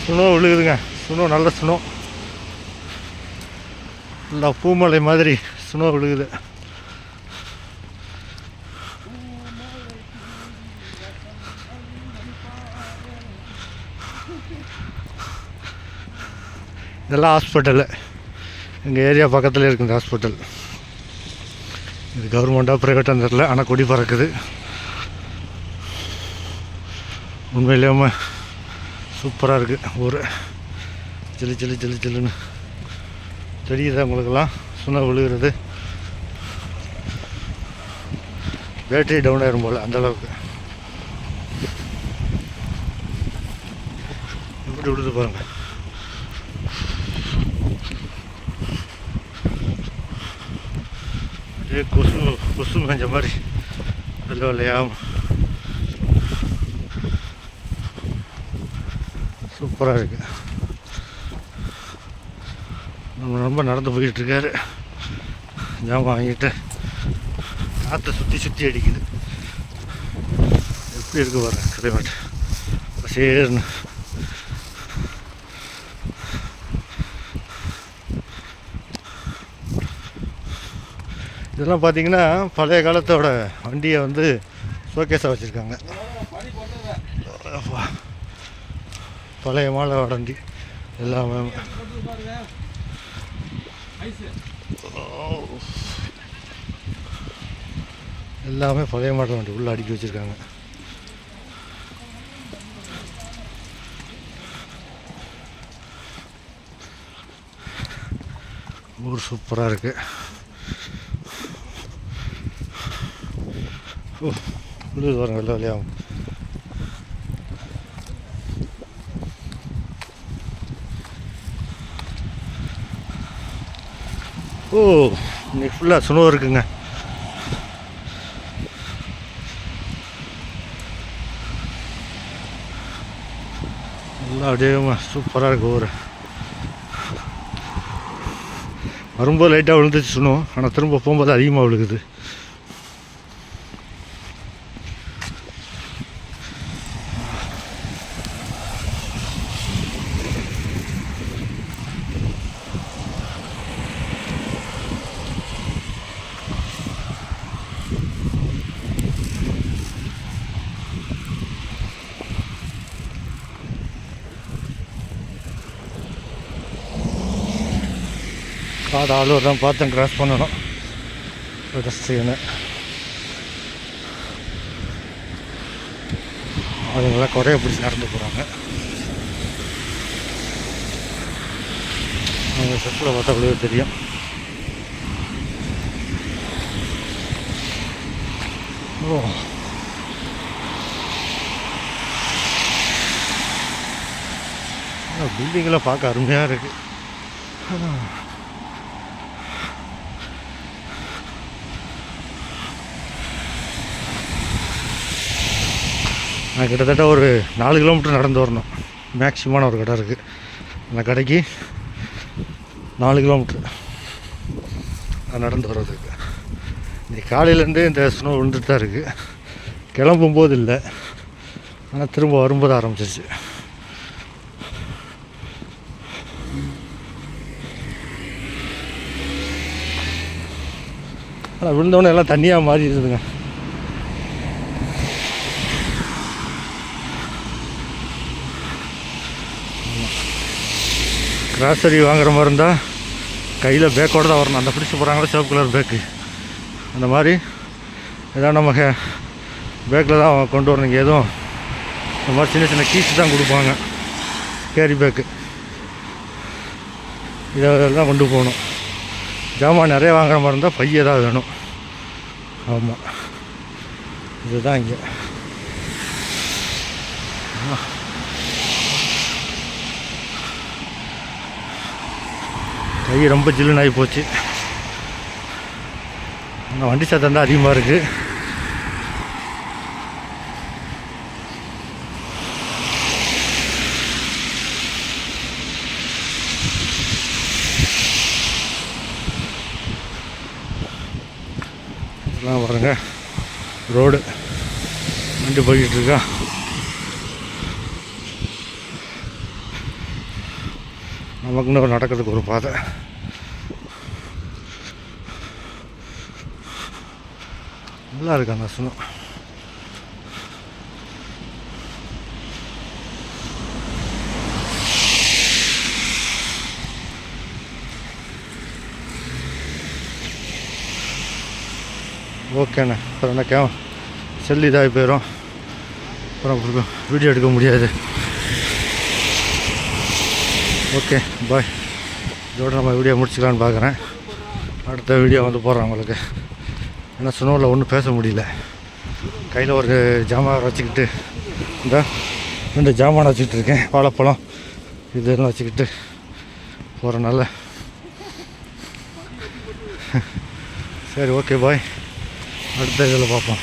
சுனோ விழுகுதுங்க. சுனோ நல்ல சுனோ, நல்லா பூமலை மாதிரி சுனோ விழுகுது. இதெல்லாம் ஹாஸ்பிட்டலு, எங்கள் ஏரியா பக்கத்தில் இருக்குது இந்த ஹாஸ்பிட்டல். இது கவர்மெண்ட்டாக ப்ரைவேட்டாக தெரில, ஆனால் கொடி பறக்குது. உண்மையிலேயுமே சூப்பராக இருக்குது ஊர். ஜில்லு ஜில்லு ஜில்லு ஜில்லுன்னு தெரியுது உங்களுக்கெல்லாம் சுனோ விழுகிறது. பேட்டரி டவுன் ஆயிரும் போல் அந்தளவுக்கு. எப்படி விழுது பாருங்கள். அப்படியே கொசு மேஞ்ச மாதிரி வெள்ளை வெள்ளையாகும். சூப்பராக இருக்குது. நம்ம ரொம்ப நடந்து போயிட்டுருக்காரு. ஜாமான் வாங்கிட்டு காற்றை சுற்றி அடிக்குது. எப்படி இருக்கு பாருங்க கிளைமேட் பசேர்னு. இதெல்லாம் பார்த்தீங்கன்னா பழைய காலத்தோட வண்டியை வந்து ஷோகேஸாக வச்சுருக்காங்க. பழைய மாலை வண்டி எல்லாமே பழைய மாடல் வண்டி உள்ளே அடுக்கி வச்சுருக்காங்க. ஊர் சூப்பராக இருக்குது. விழுது பாருங்க வெள்ளை வெள்ளையாகும். இன்னைக்கு ஃபுல்லாக சுனோ இருக்குங்க. நல்லா அப்படியே சூப்பராக இருக்குது ஊர். வரும்போது லைட்டாக விழுந்துச்சு சுனோ, ஆனால் திரும்ப போகும்போது அதிகமாக விழுகுது. காடு ஆளூர் தான் பார்த்து கிராஸ் பண்ணணும். பெடஸ்ட்ரியனு அதுங்களாம் குறைய பிடிச்சி நடந்து போகிறாங்க. அவங்க செட்டில் பார்த்தா அவ்வளோ தெரியும். பில்டிங்கெலாம் பார்க்க அருமையாக இருக்குது. நான் கிட்டத்தட்ட ஒரு 4 கிலோமீட்டர் நடந்து வரணும். மேக்ஸிமான ஒரு கடை இருக்குது. அந்த கடைக்கு 4 கிலோமீட்ரு நான் நடந்து வர்றதுக்கு. இன்றைக்கி காலையிலேருந்தே இந்த ஸ்னோ விழுந்துட்டு தான் இருக்குது. கிளம்பும்போது இல்லை, ஆனால் திரும்ப வரும்போது ஆரம்பிச்சிருச்சு. ஆனால் விழுந்தோடனே எல்லாம் தண்ணியாக மாறிடுதுங்க. கிராசரி வாங்குற மாதிரி இருந்தால் கையில் பேக்கோடு தான் வரணும். அந்த பிடிச்சி போகிறாங்களா சிவப்பு கலர் பேக்கு, அந்த மாதிரி ஏதாவது நம்ம பேக்கில் தான் கொண்டு வரணுங்க. எதுவும் இந்த மாதிரி சின்ன சின்ன கீஸ் தான் கொடுப்பாங்க. கேரி பேக்கு இதெல்லாம் கொண்டு போகணும். ஜாமான் நிறைய வாங்குற மாதிரி இருந்தால் பைய தான் வேணும். ஆமாம், இதுதான் இங்கே. கை ரொம்ப ஜில்லுன்னு ஆகி போச்சு. ஆனால் வண்டி சத்தம் தான் அதிகமாக இருக்குது. இதெல்லாம் பாருங்க ரோடு, வண்டி போய்கிட்டு இருக்கா. நமக்குன்னு ஒரு நடக்கிறதுக்கு ஒரு பாதை. நல்லா இருக்கு அந்த சுனம். ஓகேண்ணே. அப்புறம் என்ன செல்லு இதாகி போயிடும், அப்புறம் வீடியோ எடுக்க முடியாது. Okay bye. இதோட நம்ம வீடியோ முடிச்சுக்கலான்னு பார்க்குறேன். அடுத்த வீடியோ வந்து போடுறேன் உங்களுக்கு. ஏன்னா சுனோவில் ஒன்றும் பேச முடியல. கையில் ஒரு ஜாமான் வச்சுக்கிட்டு இந்த 2 ஜாமான் வச்சுக்கிட்டு இருக்கேன். வாழைப்பழம் இதெல்லாம் வச்சுக்கிட்டு போகிறனால சரி ஓகே பாய். அடுத்த இதில் பார்ப்போம்.